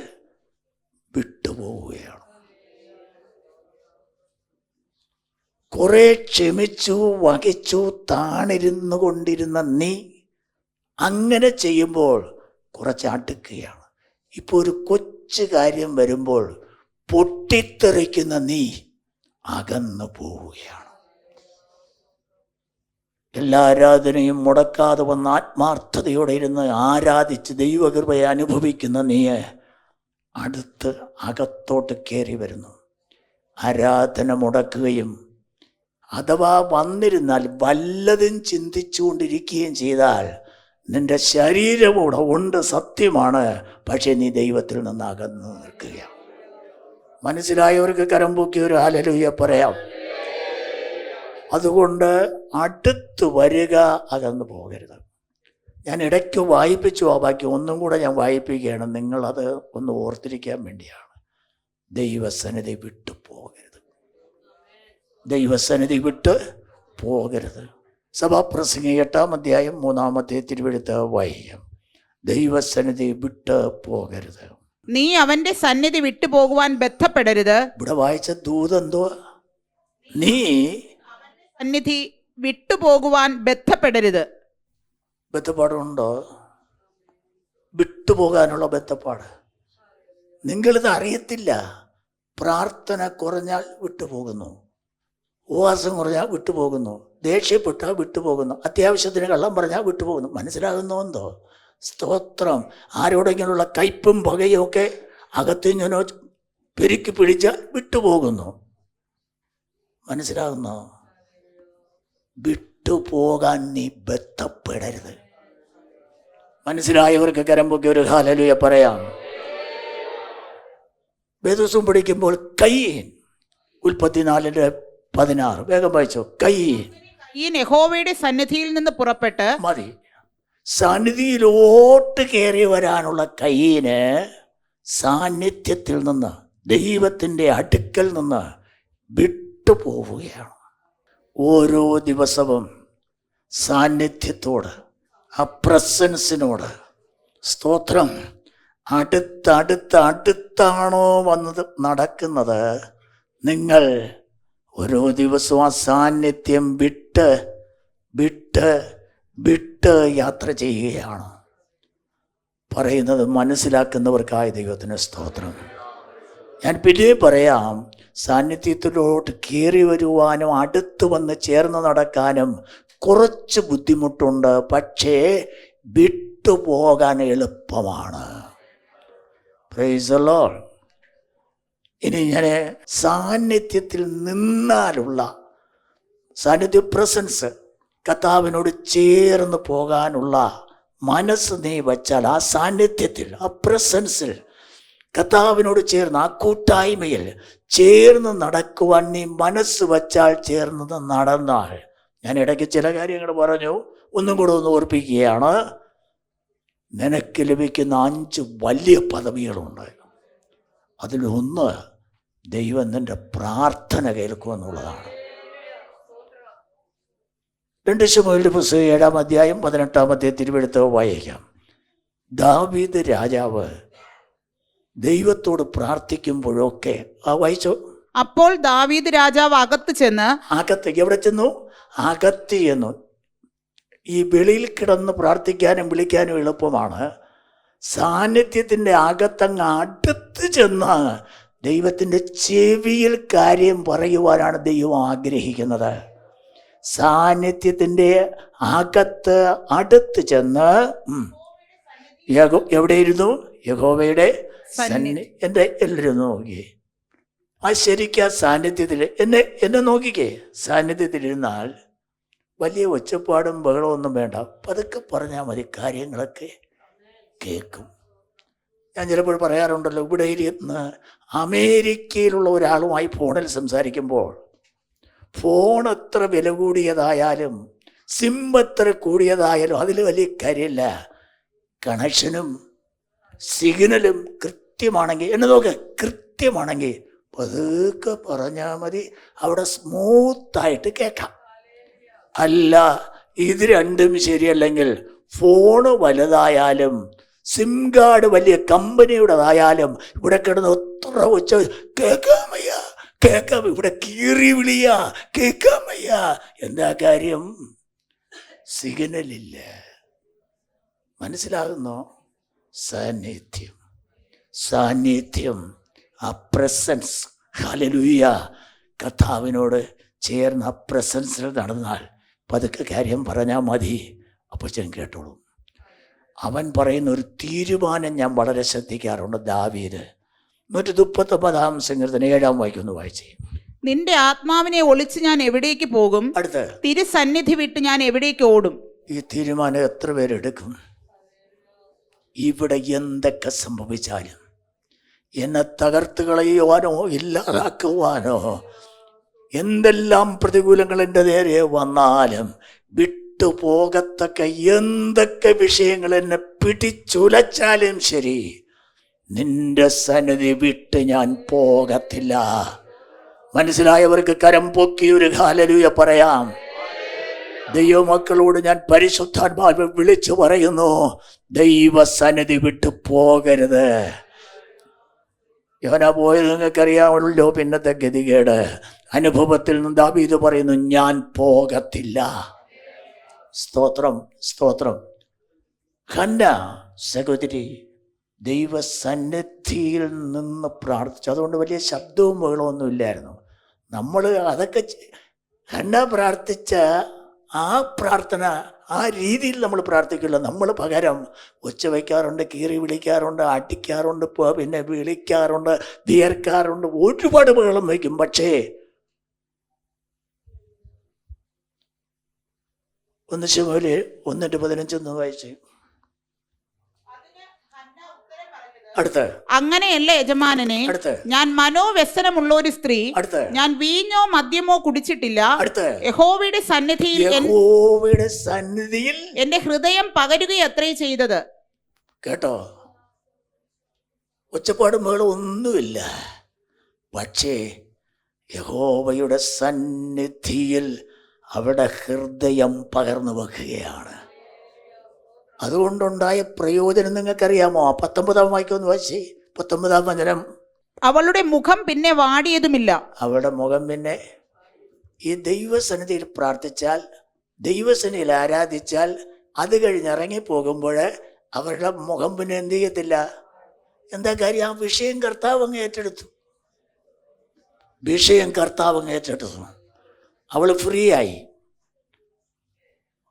വിട്ടുപോവുകയാണ്. കുറെ ക്ഷമിച്ചു വഹിച്ചു താണിരുന്നു കൊണ്ടിരുന്ന നീ അങ്ങനെ ചെയ്യുമ്പോൾ കുറച്ച് അടുക്കുകയാണ്. ഇപ്പോൾ ഒരു കൊച്ചു കാര്യം വരുമ്പോൾ പൊട്ടിത്തെറിക്കുന്ന നീ അകന്നു പോവുകയാണ്. എല്ലാ ആരാധനയും മുടക്കാതെ വന്ന് ആത്മാർത്ഥതയോടെ ഇരുന്ന് ആരാധിച്ച് ദൈവകൃപയെ അനുഭവിക്കുന്ന നീ അടുത്ത് അകത്തോട്ട് കയറി വരുന്നു. ആരാധന മുടക്കുകയും അഥവാ വന്നിരുന്നാൽ വല്ലതും ചിന്തിച്ചുകൊണ്ടിരിക്കുകയും ചെയ്താൽ നിന്റെ ശരീരം കൂടെ ഉണ്ട്, സത്യമാണ്, പക്ഷെ നീ ദൈവത്തിൽ നിന്ന് അകന്നു നിൽക്കുകയാണ്. മനസ്സിലായവർക്ക് കരം പൊക്കി ഒരു ഹല്ലേലൂയ പറയാം. അതുകൊണ്ട് അടുത്ത് വരിക, അകന്നു പോകരുത്. ഞാൻ ഇടയ്ക്ക് വായിപ്പിച്ചു ആ വാക്യം, ഒന്നും കൂടെ ഞാൻ വായിപ്പിക്കുകയാണ്, നിങ്ങളത് ഒന്ന് ഓർത്തിരിക്കാൻ വേണ്ടിയാണ്. ദൈവസന്നിധി വിട്ടു പോകരുത്, ദൈവസന്നിധി വിട്ട് പോകരുത്. സഭാപ്രസംഗി 8-ാം അധ്യായം 3-ാമത്തെ തിരുവെഴുത്ത് വായിക്കാം. ദൈവസന്നിധി വിട്ട് പോകരുത്. നീ അവന്റെ സന്നിധി വിട്ടു പോകുവാൻ ബന്ധപ്പെടരുത്. ഇവിടെ വായിച്ച ദൂതെന്തോ, നീ സന്നിധി വിട്ടുപോകുവാൻ ബന്ധപ്പെടരുത്. ബന്ധപ്പാടുണ്ടോ? വിട്ടുപോകാനുള്ള ബന്ധപ്പാട്. നിങ്ങളിത് അറിയത്തില്ല. പ്രാർത്ഥന കുറഞ്ഞാൽ വിട്ടുപോകുന്നു, ഉപവാസം കുറഞ്ഞാൽ വിട്ടുപോകുന്നു, ദേഷ്യപ്പെട്ടാൽ വിട്ടുപോകുന്നു, അത്യാവശ്യത്തിന് കള്ളം പറഞ്ഞാൽ വിട്ടുപോകുന്നു. മനസ്സിലാകുന്നോ എന്തോ? സ്തോത്രം. ആരോടെങ്കിലുള്ള കയ്പും പകയും ഒക്കെ അകത്തിങ്ങനോ പെരുക്കി പിടിച്ചാൽ വിട്ടുപോകുന്നു. മനസ്സിലാകുന്നോ? വിട്ടുപോകാൻ നീ ബന്ധപ്പെടരുത്. മനസ്സിലായവർക്ക് കരം പൊക്കി ഒരു ഹല്ലേലൂയ പറയാം. വേദോസം പഠിക്കുമ്പോൾ കയീൻ, ഉൽപ്പത്തി 4:16 വേഗം വായിച്ചോ. കയീൻ യഹോവയുടെ സന്നിധിയിൽ നിന്ന് പുറപ്പെട്ട് മതി. സന്നിധിയിലോട്ട് കയറി വരാനുള്ള കയീന് സാന്നിധ്യത്തിൽ നിന്ന്, ദൈവത്തിൻ്റെ അടുക്കൽ നിന്ന് വിട്ടുപോവുകയാണ്. ഓരോ ദിവസവും സാന്നിധ്യത്തോട്, ആ പ്രസൻസിനോട്, സ്തോത്രം, അടുത്താണോ വന്നത് നടക്കുന്നത്? നിങ്ങൾ ഓരോ ദിവസവും ആ സാന്നിധ്യം വിട്ട് വിട്ട് വിട്ട് യാത്ര ചെയ്യുകയാണ്. പറയുന്നത് മനസ്സിലാക്കുന്നവർക്കായ ദൈവത്തിന് സ്തോത്രം. ഞാൻ പിന്നെ പറയാം, സാന്നിധ്യത്തിലോട്ട് കയറി വരുവാനും അടുത്ത് വന്ന് ചേർന്ന് നടക്കാനും കുറച്ച് ബുദ്ധിമുട്ടുണ്ട്, പക്ഷേ വിട്ടുപോകാൻ എളുപ്പമാണ്. Price the Lord. ഇനി ഞാൻ സാന്നിധ്യത്തിൽ നിന്നാലുള്ള സാന്നിധ്യ പ്രസൻസ്, കർത്താവിനോട് ചേർന്ന് പോകാനുള്ള മനസ്സ് നീ വച്ചാൽ, ആ സാന്നിധ്യത്തിൽ, ആ പ്രസൻസിൽ, കർത്താവിനോട് ചേർന്ന്, ആ കൂട്ടായ്മയിൽ ചേർന്ന് നടക്കുവാൻ നീ മനസ്സ് വച്ചാൽ, ചേർന്ന് നടന്നാൽ, ഞാൻ ഇടയ്ക്ക് ചില കാര്യങ്ങൾ പറഞ്ഞു, ഒന്നും കൂടെ ഒന്ന് ഓർപ്പിക്കുകയാണ്. നിനക്ക് ലഭിക്കുന്ന 5 വലിയ പദവികളുണ്ട്. അതിലൊന്ന് ദൈവം നിന്റെ പ്രാർത്ഥന കേൾക്കുമെന്നുള്ളതാണ്. 2 ശമൂവേലിന്റെ പുസ്തകം 7-ാം അധ്യായം 18-ാമത്തെ തിരുവെഴുത്ത് വായിക്കാം. ദാവീദ് രാജാവ് ദൈവത്തോട് പ്രാർത്ഥിക്കുമ്പോഴൊക്കെ, വായിച്ചോ. അപ്പോൾ ദാവീദ് രാജാവ് അകത്ത് ചെന്ന്, എവിടെ ചെന്നു? അകത്ത് ചെന്നു. ഈ വെളിയിൽ കിടന്ന് പ്രാർത്ഥിക്കാനും വിളിക്കാനും എളുപ്പമാണ്. സാന്നിധ്യത്തിൻ്റെ അകത്തങ്ങ് അടുത്ത് ചെന്ന് ദൈവത്തിൻ്റെ ചെവിയിൽ കാര്യം പറയുവാനാണ് ദൈവം ആഗ്രഹിക്കുന്നത്. സാന്നിധ്യത്തിൻ്റെ അകത്ത് അടുത്ത് ചെന്ന് എവിടെയിരുന്നു? യഹോവയുടെ എൻ്റെ എല്ലാവരും നോക്കി. ആ ശരിക്കും ആ സാന്നിധ്യത്തിൽ എന്നെ നോക്കിക്കേ. സാന്നിധ്യത്തിലിരുന്നാൽ വലിയ ഒച്ചപ്പാടും ബഹളവും ഒന്നും വേണ്ട, പതുക്കെ പറഞ്ഞാൽ മതി, കാര്യങ്ങളൊക്കെ കേൾക്കും. ഞാൻ ചിലപ്പോൾ പറയാറുണ്ടല്ലോ, ഇവിടെ ഇരുന്ന് അമേരിക്കയിലുള്ള ഒരാളുമായി ഫോണിൽ സംസാരിക്കുമ്പോൾ, ഫോൺ എത്ര വില കൂടിയതായാലും സിം എത്ര കൂടിയതായാലും അതിൽ വലിയ കാര്യമില്ല. കണക്ഷനും സിഗ്നലും കൃത്യമാണെങ്കിൽ, എന്നെ നോക്ക്, കൃത്യമാണെങ്കിൽ പതുക്കെ പറഞ്ഞാൽ മതി, അവിടെ സ്മൂത്തായിട്ട് കേൾക്കാം. അല്ല, ഇത് രണ്ടും ശരിയല്ലെങ്കിൽ, ഫോണ് വലുതായാലും സിം കാർഡ് വലിയ കമ്പനിയുടേതായാലും ഇവിടെ കിടന്ന് എത്ര വെച്ച കേൾക്കാം, ഇവിടെ കീറി വിളിയ കേൾക്കാമയ്യ. എന്താ കാര്യം? സിഗ്നലില്ല. മനസ്സിലാകുന്നോ? സാന്നിധ്യം ആ പ്രസൻസ്, ഹല്ലേലൂയ, കർത്താവിനോട് ചേർന്ന് ആ പ്രസൻസിൽ നടന്നാൽ പതുക്കെ കാര്യം പറഞ്ഞാൽ മതി, അപ്പച്ചൻ കേട്ടോളൂ. അവൻ പറയുന്ന ഒരു തീരുമാനം ഞാൻ വളരെ ശ്രദ്ധിക്കാറുണ്ട്. ദാവീദ് 139 സങ്കീർത്തനം 7 വാക്യം വായിച്ചേ. നിന്റെ ആത്മാവിനെ ഒളിച്ച് ഞാൻ എവിടേക്ക് പോകും? അടുത്ത് തിരുസന്നിധി വിട്ട് ഞാൻ എവിടേക്ക് ഓടും? ഈ തീരുമാനം എത്ര പേരെടുക്കും? ഇവിടെ എന്തൊക്കെ സംഭവിച്ചാലും, എന്നെ തകർത്ത് കളയുവാനോ ഇല്ലാതാക്കുവാനോ എന്തെല്ലാം പ്രതികൂലങ്ങൾ എൻ്റെ നേരെ വന്നാലും വിട്ടുപോകത്തക്ക എന്തൊക്കെ വിഷയങ്ങൾ എന്നെ പിടിച്ചുലച്ചാലും ശരി, നിന്റെ സന്നിധി വിട്ട് ഞാൻ പോകത്തില്ല. മനസ്സിലായവർക്ക് കരം പൊക്കി ഒരു ഹല്ലേലൂയ പറയാം. ദൈവമക്കളോട് ഞാൻ പരിശുദ്ധാത്മാവിൽ വിളിച്ചു പറയുന്നു, ദൈവസന്നിധി വിട്ടു പോകരുത്. യോനാ പോയത് നിങ്ങൾക്കറിയാമല്ലോ. പിന്നത്തെ ഗതികേട് അനുഭവത്തിൽ നിന്ന് ദാവീദ് പറയുന്നു, ഞാൻ പോകത്തില്ല. സ്തോത്രം, സ്തോത്രം. ഹന്ന സഹോദരി ദൈവസന്നിധിയിൽ നിന്ന് പ്രാർത്ഥിച്ചു. അതുകൊണ്ട് വലിയ ശബ്ദവും ബഹളമൊന്നും ഇല്ലായിരുന്നു. നമ്മൾ അതൊക്കെ ഹന്ന പ്രാർത്ഥിച്ച ആ പ്രാർത്ഥന ആ രീതിയിൽ നമ്മൾ പ്രാർത്ഥിക്കില്ല. നമ്മൾ പകരം ഒച്ച വയ്ക്കാറുണ്ട്, കീറി വിളിക്കാറുണ്ട്, അടിക്കാറുണ്ട്, പിന്നെ വിളിക്കാറുണ്ട്, വിയർക്കാറുണ്ട്, ഒരുപാട് ബഹളം വയ്ക്കും. പക്ഷേ 1 ശമൂവേൽ 1:15 വായിച്ച്. അടുത്ത് അങ്ങനെയല്ല യജമാനനെ, ഞാൻ മനോവ്യസനമുള്ള ഒരു സ്ത്രീ, ഞാൻ വീഞ്ഞോ മദ്യമോ കുടിച്ചിട്ടില്ല. യഹോവയുടെ സന്നിധിയിൽ എന്റെ ഹൃദയം പകരുകയത്രേ ചെയ്തത്. കേട്ടോ, ഒച്ചപ്പാടും ബഹളം ഒന്നുമില്ല. പക്ഷേ യഹോവയുടെ സന്നിധിയിൽ അവിടെ ഹൃദയം പകർന്നു വെക്കുകയാണ്. അതുകൊണ്ടുണ്ടായ പ്രയോജനം നിങ്ങൾക്കറിയാമോ? 19 വാക്യം വായിച്ചേ. 19 വചനം. അവളുടെ മുഖം പിന്നെ വാടിയതുമില്ല. അവളുടെ മുഖം പിന്നെ, ഈ ദൈവസന്നിധിയിൽ പ്രാർത്ഥിച്ചാൽ, ദൈവസന്നിധിയിൽ ആരാധിച്ചാൽ, അത് കഴിഞ്ഞ് ഇറങ്ങിപ്പോകുമ്പോൾ അവരുടെ മുഖം പിന്നെ എന്ത് ചെയ്യത്തില്ല. എന്താ കാര്യം? ആ വിഷയം കർത്താവ് അങ്ങ് ഏറ്റെടുത്തു. വിഷയം കർത്താവ് അങ്ങ് ഏറ്റെടുത്തു. അവൾ ഫ്രീ ആയി.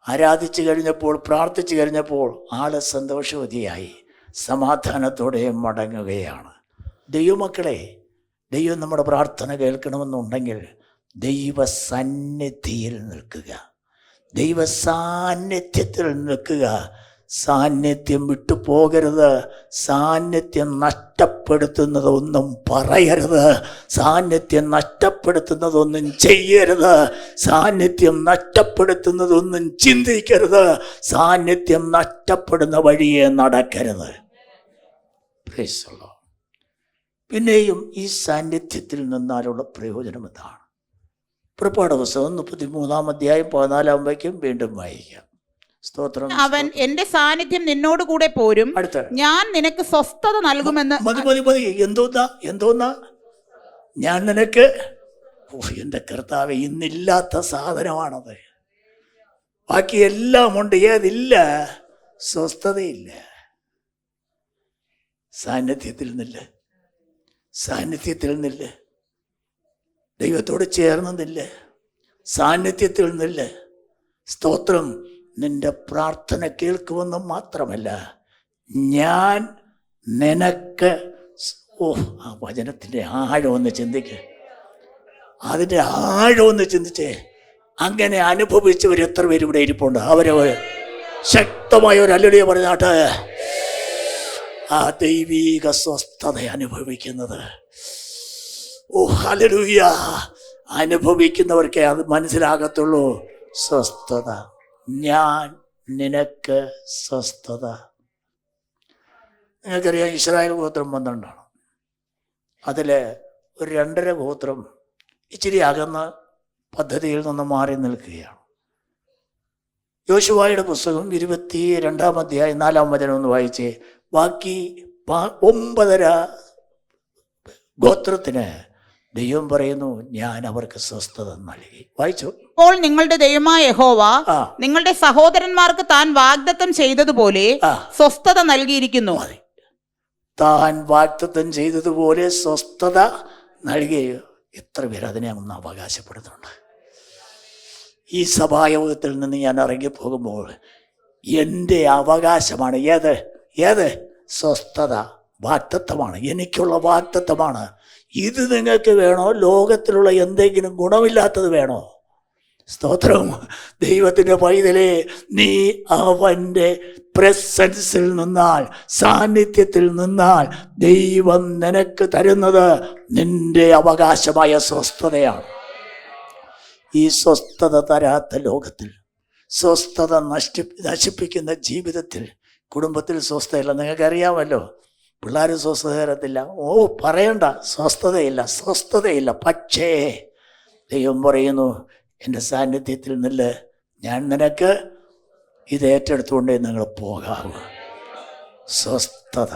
ആരാധിച്ചു കഴിഞ്ഞപ്പോൾ, പ്രാർത്ഥിച്ചു കഴിഞ്ഞപ്പോൾ ആള് സന്തോഷവതിയായി, സമാധാനത്തോടെ മടങ്ങുകയാണ്. ദൈവമക്കളെ, ദൈവം നമ്മുടെ പ്രാർത്ഥന കേൾക്കണമെന്നുണ്ടെങ്കിൽ ദൈവസന്നിധിയിൽ നിൽക്കുക, ദൈവസാന്നിധ്യത്തിൽ നിൽക്കുക. സാന്നിധ്യം വിട്ടു പോകരുത്. സാന്നിധ്യം നഷ്ടപ്പെടുത്തുന്നതൊന്നും പറയരുത്. സാന്നിധ്യം നഷ്ടപ്പെടുത്തുന്നതൊന്നും ചെയ്യരുത്. സാന്നിധ്യം നഷ്ടപ്പെടുത്തുന്നതൊന്നും ചിന്തിക്കരുത്. സാന്നിധ്യം നഷ്ടപ്പെടുന്ന വഴിയെ നടക്കരുത്. പിന്നെയും ഈ സാന്നിധ്യത്തിൽ നിന്നാലുള്ള പ്രയോജനം എന്താണ്? പുറപ്പാട് പുസ്തകം 33 അധ്യായം 14 വാക്യം വീണ്ടും വായിക്കാം. സ്തോത്രം. അവൻ എന്റെ സാന്നിധ്യം നിന്നോട് കൂടെ പോരും, ഞാൻ നിനക്ക് സ്വസ്ഥത നൽകുമെന്ന്. മതി. എന്തോന്നാ ഞാൻ നിനക്ക്? എന്റെ കർത്താവ്, ഇന്നില്ലാത്ത സാധനമാണത്. ബാക്കി എല്ലാം ഉണ്ട്, ഏതില്ല? സ്വസ്ഥതയില്ല. സാന്നിധ്യത്തിൽ നില്ല. ദൈവത്തോട് ചേർന്ന് നില്ല. സാന്നിധ്യത്തിൽ നില്ല. സ്തോത്രം. നിന്റെ പ്രാർത്ഥന കേൾക്കുമെന്ന് മാത്രമല്ല, ഞാൻ നിനക്ക്, ആ വചനത്തിൻ്റെ ആഴമൊന്ന് ചിന്തിക്ക്. അതിൻ്റെ ആഴമൊന്ന് ചിന്തിച്ചേ. അങ്ങനെ അനുഭവിച്ചവർ എത്ര പേര് ഇവിടെ ഇരിപ്പുണ്ട്? അവരവർ ശക്തമായ ഒരു ഹല്ലേലൂയ പറഞ്ഞാട്ട് ആ ദൈവീക സ്വസ്ഥത അനുഭവിക്കുന്നത്. ഹല്ലേലൂയ. അനുഭവിക്കുന്നവർക്കേ അത് മനസ്സിലാകത്തുള്ളൂ. സ്വസ്ഥത. ഞാൻ നിനക്ക് സ്വസ്ഥത. നിങ്ങൾക്കറിയാം, ഇസ്രായേൽ ഗോത്രം 12 ആണ്. അതിൽ ഒരു 2.5 ഗോത്രം ഇച്ചിരി അകന്ന് പദ്ധതിയിൽ നിന്ന് മാറി നിൽക്കുകയാണ്. യോശുവയുടെ പുസ്തകം 22 അധ്യായം 4 വചനം ഒന്ന് വായിച്ചേ. ബാക്കി 9.5 ഗോത്രത്തിന് ദൈവം പറയുന്നു, ഞാൻ അവർക്ക് സ്വസ്ഥത നൽകി. വായിച്ചു. അപ്പോൾ നിങ്ങളുടെ ദൈവമായ യഹോവ നിങ്ങളുടെ സഹോദരന്മാർക്ക് താൻ വാഗ്ദത്തം ചെയ്തതുപോലെ സ്വസ്ഥത നൽകിയിരിക്കുന്നു. താൻ വാഗ്ദത്തം ചെയ്തതുപോലെ സ്വസ്ഥത നൽകുകയോ. എത്ര പേര് അതിനെ ഒന്ന് അവകാശപ്പെടുന്നുണ്ട്? ഈ സഭായോഗത്തിൽ നിന്ന് ഞാൻ ഇറങ്ങിപ്പോകുമ്പോൾ എൻ്റെ അവകാശമാണ് ഏത് സ്വസ്ഥത. വാഗ്ദത്തമാണ്, എനിക്കുള്ള വാഗ്ദത്തമാണ്. ഇത് നിങ്ങൾക്ക് വേണോ? ലോകത്തിലുള്ള എന്തെങ്കിലും ഗുണമില്ലാത്തത് വേണോ? സ്തോത്രം. ദൈവത്തിൻ്റെ പൈതലേ, നീ അവൻ്റെ പ്രസൻസിൽ നിന്നാൽ, സാന്നിധ്യത്തിൽ നിന്നാൽ, ദൈവം നിനക്ക് തരുന്നത് നിന്റെ അവകാശമായ സ്വസ്ഥതയാണ്. ഈ സ്വസ്ഥത തരാത്ത ലോകത്തിൽ, സ്വസ്ഥത നശിപ്പിക്കുന്ന ജീവിതത്തിൽ, കുടുംബത്തിൽ സ്വസ്ഥതയില്ല. നിങ്ങൾക്കറിയാമല്ലോ, പിള്ളേർ സ്വസ്ഥത തരത്തില്ല. പറയണ്ട, സ്വസ്ഥതയില്ല. പക്ഷേ ദൈവം പറയുന്നു, എൻ്റെ സാന്നിധ്യത്തിൽ നിന്ന് ഞാൻ നിനക്ക് ഇത് ഏറ്റെടുത്തുകൊണ്ടേ നിങ്ങൾ പോകാവൂ. സ്വസ്ഥത.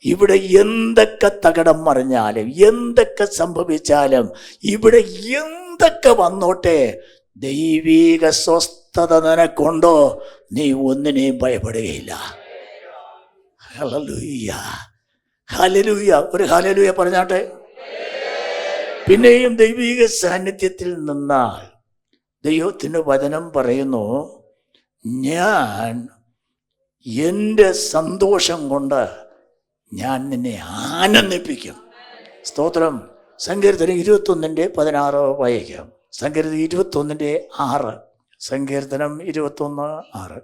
ഇവിടെ എന്തൊക്കെ തകടം മറിഞ്ഞാലും, എന്തൊക്കെ സംഭവിച്ചാലും, ഇവിടെ എന്തൊക്കെ വന്നോട്ടെ, ദൈവീക സ്വസ്ഥത നിനക്കുണ്ടോ, നീ ഒന്നിനെയും ഭയപ്പെടുകയില്ല. ഹല്ലേലൂയ, ഹല്ലേലൂയ. ഒരു ഹല്ലേലൂയ പറഞ്ഞാട്ടെ. പിന്നെയും ദൈവീക സാന്നിധ്യത്തിൽ നിന്നാൽ ദൈവത്തിൻ്റെ വചനം പറയുന്നു, ഞാൻ എൻ്റെ സന്തോഷം കൊണ്ട് ഞാൻ നിന്നെ ആനന്ദിപ്പിക്കും. സ്തോത്രം. സങ്കീർത്തനം 21:16 വായിക്കാം. സങ്കീർത്തനം 21:6. സങ്കീർത്തനം 21:6.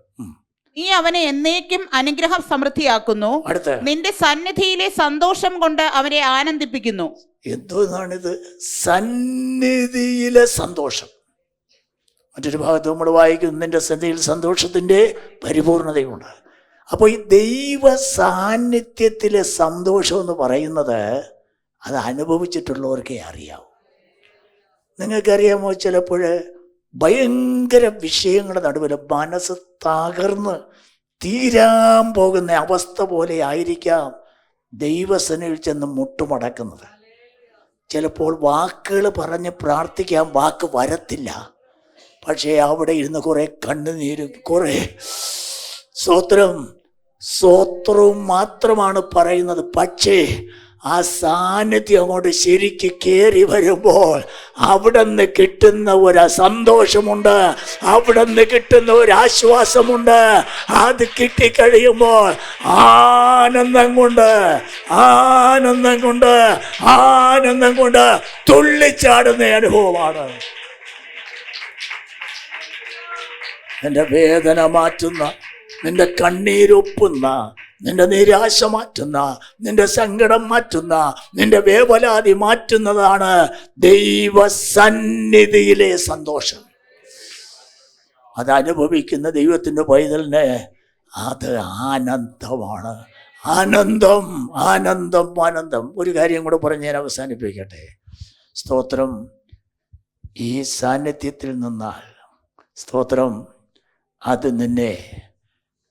നീ അവനെ എന്നേക്കും അനുഗ്രഹം സമൃദ്ധിയാക്കുന്നു, നിന്റെ സന്നിധിയിലെ സന്തോഷം കൊണ്ട് അവനെ ആനന്ദിപ്പിക്കുന്നു. എന്തോന്നാണിത്? സന്നിധിയിലെ സന്തോഷം. മറ്റൊരു ഭാഗത്ത് നമ്മൾ വായിക്കുന്നു, നിന്റെ സന്നിധിയിൽ സന്തോഷത്തിൻ്റെ പരിപൂർണതയുണ്ട്. അപ്പോൾ ഈ ദൈവ സാന്നിധ്യത്തിലെ സന്തോഷം എന്ന് പറയുന്നത് അത് അനുഭവിച്ചിട്ടുള്ളവർക്കേ അറിയാവൂ. നിങ്ങൾക്കറിയാമോ, ചിലപ്പോൾ ഭയങ്കര വിഷയങ്ങളുടെ നടുവിൽ മനസ്സ് തകർന്ന് തീരാൻ പോകുന്ന അവസ്ഥ പോലെ ആയിരിക്കാം ദൈവസന്നിധിയിൽ ചെന്ന് മുട്ടുമടക്കുന്നത്. ചിലപ്പോൾ വാക്കുകൾ പറഞ്ഞ് പ്രാർത്ഥിക്കാൻ വാക്ക് വരത്തില്ല. പക്ഷേ അവിടെ ഇരുന്ന് കുറേ കണ്ണുനീരും കുറേ സ്വത്രവും മാത്രമാണ് പറയുന്നത്. പക്ഷേ ആ സാന്നിധ്യം അങ്ങോട്ട് ശരിക്ക് കയറി വരുമ്പോൾ അവിടെ നിന്ന് കിട്ടുന്ന ഒരു സന്തോഷമുണ്ട്, അവിടെ നിന്ന് കിട്ടുന്ന ഒരു ആശ്വാസമുണ്ട്. അത് കിട്ടിക്കഴിയുമ്പോൾ ആനന്ദം കൊണ്ട് തുള്ളിച്ചാടുന്ന അനുഭവമാണ്. നിന്റെ വേദന മാറ്റുന്ന, നിന്റെ കണ്ണീരൊപ്പുന്ന, നിന്റെ നിരാശ മാറ്റുന്ന, നിന്റെ സങ്കടം മാറ്റുന്ന, നിന്റെ വേവലാതി മാറ്റുന്നതാണ് ദൈവസന്നിധിയിലെ സന്തോഷം. അതനുഭവിക്കുന്ന ദൈവത്തിൻ്റെ പൈതലിന് അത് ആനന്ദമാണ്. ആനന്ദം. ഒരു കാര്യം കൂടെ പറഞ്ഞ് ഞാൻ അവസാനിപ്പിക്കട്ടെ. സ്തോത്രം. ഈ സാന്നിധ്യത്തിൽ നിന്നാൽ, സ്തോത്രം, അത് നിന്നെ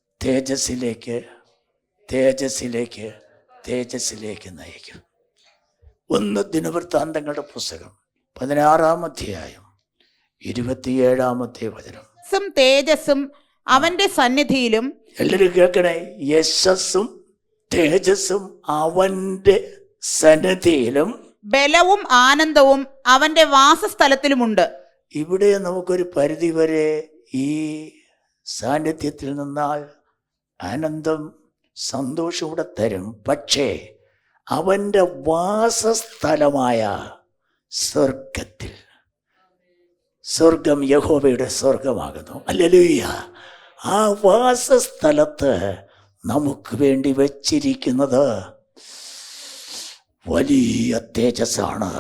തേജസ്സിലേക്ക് നയിക്കും. 1 ദിനവൃത്താന്തങ്ങളുടെ പുസ്തകം 16-ാം അധ്യായം 27-ാമത്തെ വചനം. തേജസ്സും അവന്റെ സന്നിധിയിലും. എല്ലാവരും കേൾക്കണേ. യശസ്സും തേജസ്സും അവന്റെ സന്നിധിയിലും, ബലവും ആനന്ദവും അവന്റെ വാസസ്ഥലത്തിലുമുണ്ട്. ഇവിടെ നമുക്കൊരു പരിധി വരെ ഈ സാന്നിധ്യത്തിൽ നിന്നാൽ ആനന്ദം, സന്തോഷം ഇവിടെ തരും. പക്ഷേ അവൻ്റെ വാസസ്ഥലമായ സ്വർഗത്തിൽ, സ്വർഗം യഹോവയുടെ സ്വർഗമാകുന്നു. ഹല്ലേലൂയ. ആ വാസസ്ഥലത്ത് നമുക്ക് വേണ്ടി വച്ചിരിക്കുന്നത് വലിയ തേജസ്സാണ്.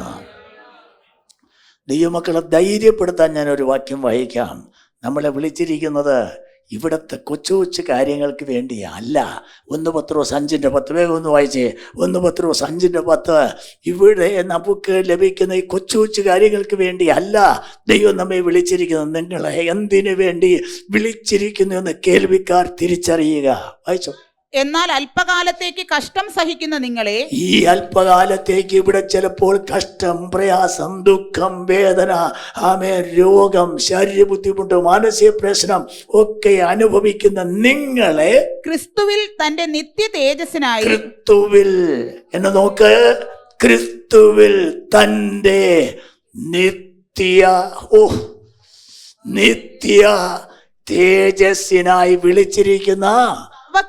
ദൈവമക്കളെ ധൈര്യപ്പെടുത്താൻ ഞാനൊരു വാക്യം വായിക്കാം. നമ്മളെ വിളിച്ചിരിക്കുന്നത് ഇവിടുത്തെ കൊച്ചു കാര്യങ്ങൾക്ക് വേണ്ടിയല്ല. 1 പത്രോസ് 5:10. വേഗം ഒന്ന് വായിച്ചേ. 1 പത്രോസ് 5:10. ഇവിടെ നമുക്ക് ലഭിക്കുന്ന ഈ കൊച്ചു കാര്യങ്ങൾക്ക് വേണ്ടി അല്ല ദൈവം നമ്മെ വിളിച്ചിരിക്കുന്നത്. നിങ്ങളെ എന്തിനു വേണ്ടി വിളിച്ചിരിക്കുന്നു എന്ന് കേൾവിക്കാർ തിരിച്ചറിയുക. വായിച്ചോ. എന്നാൽ അല്പകാലത്തേക്ക് കഷ്ടം സഹിക്കുന്ന നിങ്ങളെ, ഈ അല്പകാലത്തേക്ക് ഇവിടെ ചിലപ്പോൾ കഷ്ടം, പ്രയാസം, ദുഃഖം, വേദന, രോഗം, ശാരീരിക ബുദ്ധിമുട്ട്, മാനസിക പ്രശ്നം ഒക്കെ അനുഭവിക്കുന്ന നിങ്ങളെ ക്രിസ്തുവിൽ തന്റെ നിത്യ തേജസ്സിനായി, ക്രിസ്തുവിൽ എന്ന് നോക്ക്, ക്രിസ്തുവിൽ തന്റെ നിത്യ തേജസ്സിനായി വിളിച്ചിരിക്കുന്ന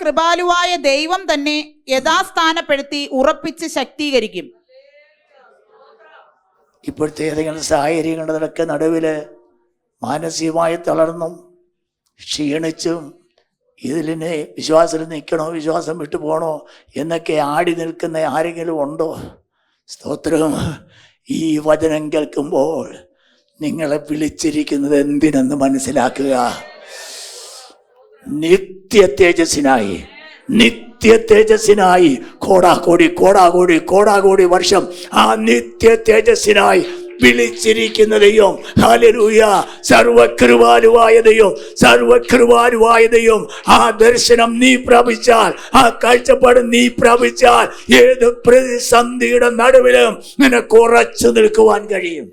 കൃപാലുവായ ദൈവം തന്നെ യഥാസ്ഥാനപ്പെടുത്തി ഉറപ്പിച്ച് ശക്തീകരിക്കും. ഇപ്പോഴത്തെ ഏതെങ്കിലും സാഹചര്യങ്ങളുടെയൊക്കെ നടുവില് മാനസികമായി തളർന്നും ക്ഷീണിച്ചും ഇതിലിനെ വിശ്വാസത്തിൽ നിൽക്കണോ, വിശ്വാസം വിട്ടു പോകണോ എന്നൊക്കെ ആടി നിൽക്കുന്ന ആരെങ്കിലും ഉണ്ടോ? സ്തോത്രം. ഈ വചനം കേൾക്കുമ്പോൾ നിങ്ങളെ വിളിച്ചിരിക്കുന്നത് എന്തിനെന്ന് മനസ്സിലാക്കുക. നിത്യ തേജസ്സിനായി, നിത്യ തേജസ്സിനായി, കോടാകോടി കോടാകോടി കോടാകോടി വർഷം ആ നിത്യ തേജസ്സിനായി വിളിച്ചിരിക്കുന്ന ദൈവം. ഹല്ലേലൂയ. സർവകൃപാലുവായ ദൈവം, സർവകൃപാലുവായ ദൈവം. ആ ദർശനം നീ പ്രാപിച്ചാൽ, ആ കാഴ്ചപ്പാട് നീ പ്രാപിച്ചാൽ, ഏത് പ്രതിസന്ധിയുടെ നടുവിലും നിനക്ക് ഉറച്ചു നിൽക്കുവാൻ കഴിയും.